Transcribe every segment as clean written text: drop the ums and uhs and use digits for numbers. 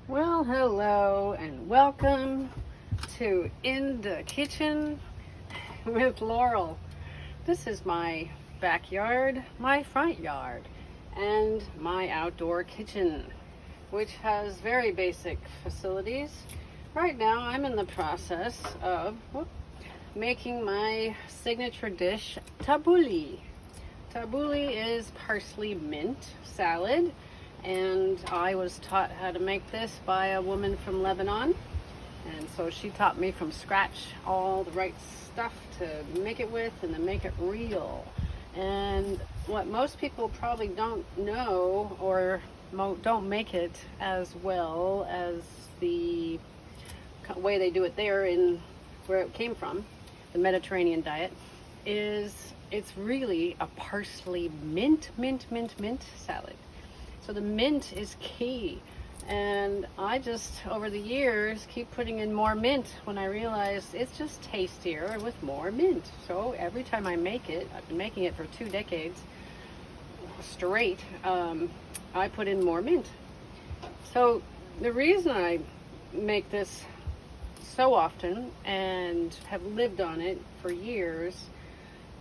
Well, hello and welcome to In the Kitchen with Laurel. This is my backyard, my front yard, and my outdoor kitchen, which has very basic facilities. Right now, I'm in the process of making my signature dish, tabouli. Tabouli is parsley mint salad, and I was taught how to make this by a woman from Lebanon, and so she taught me from scratch all the right stuff to make it with and to make it real. And what most people probably don't know or don't make it as well as the way they do it there in where it came from, the Mediterranean diet, is it's really a parsley mint salad. So the mint is key, and I just over the years keep putting in more mint when I realize it's just tastier with more mint. So every time I make it, I've been making it for 2 decades straight, I put in more mint. So the reason I make this so often and have lived on it for years,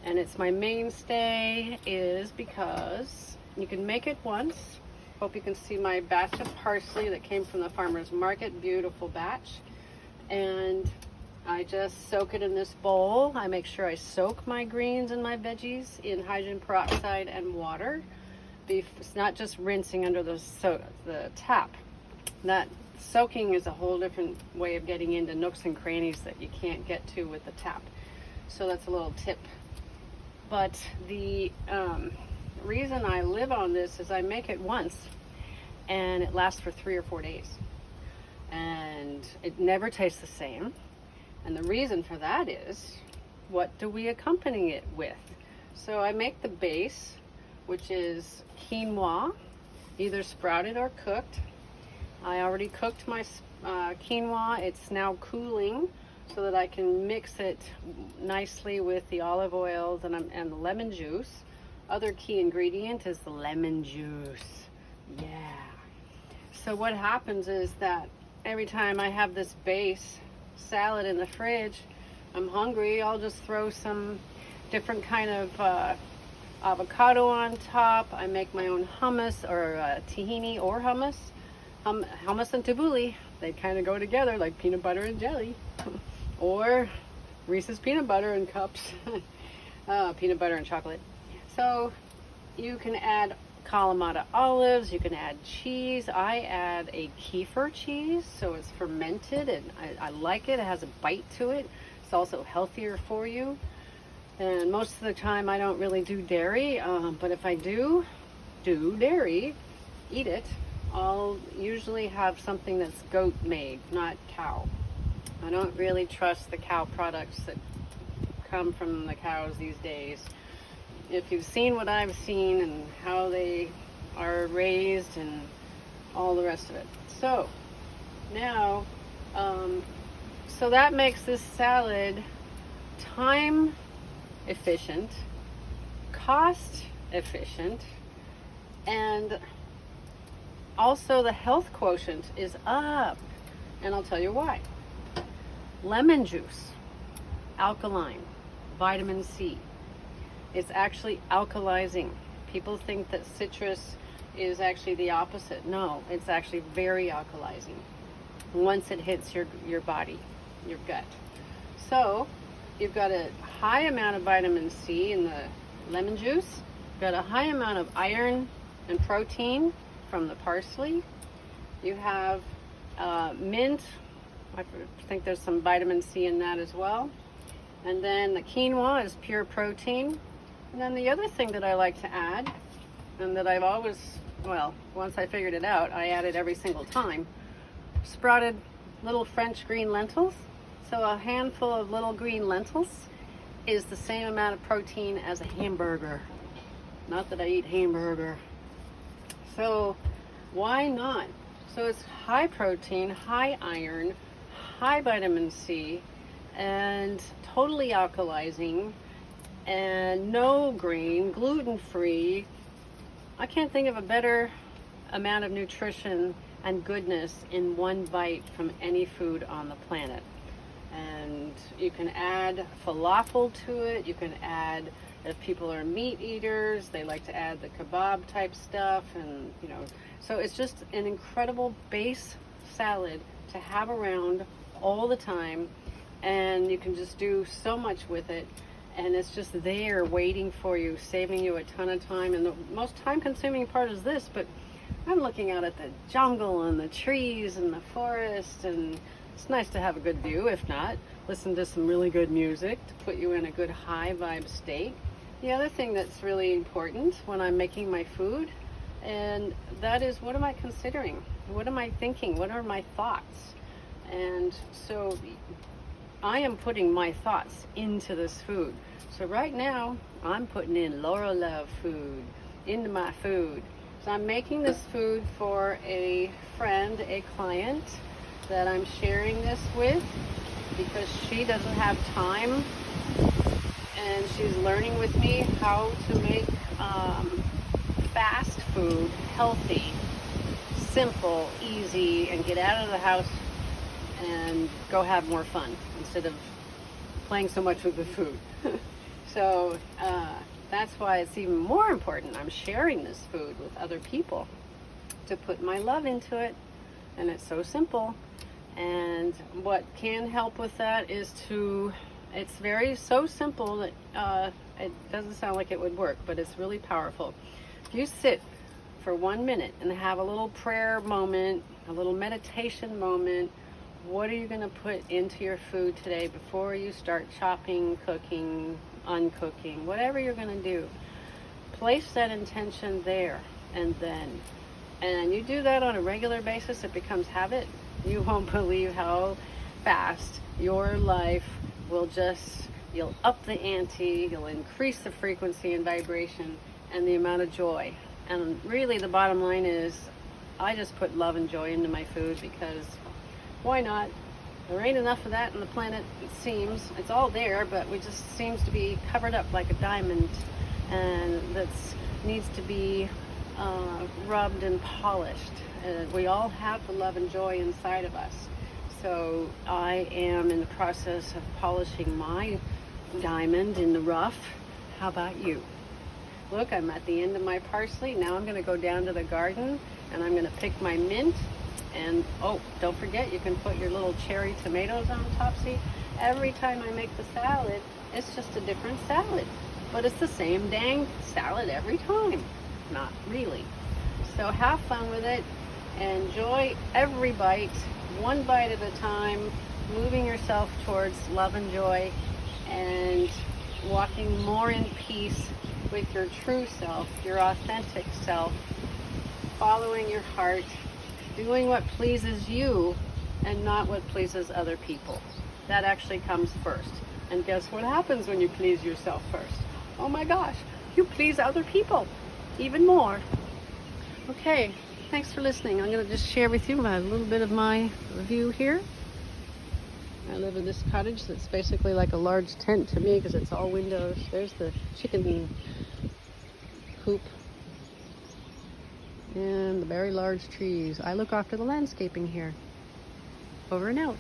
and it's my mainstay, is because you can make it once. Hope you can see my batch of parsley that came from the farmer's market. Beautiful batch. And I just soak it in this bowl. I make sure I soak my greens and my veggies in hydrogen peroxide and water. It's not just rinsing under the tap. That soaking is a whole different way of getting into nooks and crannies that you can't get to with the tap. So that's a little tip. But the reason I live on this is I make it once and it lasts for 3 or 4 days, and it never tastes the same. And the reason for that is, what do we accompany it with? So I make the base, which is quinoa, either sprouted or cooked. I already cooked my quinoa. It's now cooling so that I can mix it nicely with the olive oils and the lemon juice. Other key ingredient is the lemon juice. Yeah. So what happens is that every time I have this base salad in the fridge, I'm hungry, I'll just throw some different kind of avocado on top. I make my own hummus or tahini or hummus. Hummus and tabouli, they kind of go together like peanut butter and jelly. Or Reese's peanut butter in cups. Peanut butter and chocolate. So you can add Kalamata olives, you can add cheese. I add a kefir cheese, so it's fermented, and I like it. It has a bite to it. It's also healthier for you. And most of the time I don't really do dairy, but if I do dairy, eat it, I'll usually have something that's goat made, not cow. I don't really trust the cow products that come from the cows these days. If you've seen what I've seen and how they are raised and all the rest of it. So now, so that makes this salad time efficient, cost efficient, and also the health quotient is up. And I'll tell you why. Lemon juice, alkaline, vitamin C. It's actually alkalizing. People think that citrus is actually the opposite. No, it's actually very alkalizing once it hits your body, your gut. So you've got a high amount of vitamin C in the lemon juice. You've got a high amount of iron and protein from the parsley. You have mint. I think there's some vitamin C in that as well. And then the quinoa is pure protein. And then the other thing that I like to add, and that I've always, once I figured it out, I add it every single time, sprouted little French green lentils. So a handful of little green lentils is the same amount of protein as a hamburger. Not that I eat hamburger. So why not? So it's high protein, high iron, high vitamin C, and totally alkalizing, and no grain, gluten-free. I can't think of a better amount of nutrition and goodness in one bite from any food on the planet. And you can add falafel to it. You can add, if people are meat eaters, they like to add the kebab type stuff, and so it's just an incredible base salad to have around all the time, and you can just do so much with it, and it's just there waiting for you, saving you a ton of time. And the most time consuming part is this, but I'm looking out at the jungle and the trees and the forest, and it's nice to have a good view. If not, listen to some really good music to put you in a good high vibe state. The other thing that's really important when I'm making my food, and that is, what am I considering? What am I thinking? What are my thoughts? And so I am putting my thoughts into this food. So right now I'm putting in Laurelove food into my food. So I'm making this food for a friend, a client that I'm sharing this with, because she doesn't have time, and she's learning with me how to make fast food, healthy, simple, easy, and get out of the house and go have more fun instead of playing so much with the food. So that's why it's even more important I'm sharing this food with other people, to put my love into it. And it's so simple. And what can help with that is it's so simple that it doesn't sound like it would work, but it's really powerful. If you sit for 1 minute and have a little prayer moment, a little meditation moment, what are you going to put into your food today before you start chopping, cooking, uncooking, whatever you're going to do? Place that intention there, and you do that on a regular basis, it becomes habit. You won't believe how fast your life will you'll up the ante, you'll increase the frequency and vibration and the amount of joy. And really the bottom line is, I just put love and joy into my food, because why not? There ain't enough of that on the planet, it seems. It's all there, but we just seems to be covered up like a diamond, and that needs to be rubbed and polished. We all have the love and joy inside of us. So I am in the process of polishing my diamond in the rough. How about you? Look, I'm at the end of my parsley. Now I'm going to go down to the garden, and I'm going to pick my mint. And oh, don't forget, you can put your little cherry tomatoes on top. See, every time I make the salad, it's just a different salad, but it's the same dang salad every time. Not really. So have fun with it. Enjoy every bite, one bite at a time, moving yourself towards love and joy, and walking more in peace with your true self, your authentic self, following your heart, doing what pleases you and not what pleases other people. That actually comes first. And guess what happens when you please yourself first? Oh my gosh, you please other people even more. Okay, thanks for listening. I'm going to just share with you a little bit of my view here. I live in this cottage that's basically like a large tent to me, because it's all windows. There's the chicken coop and the very large trees. I look after the landscaping here. Over and out.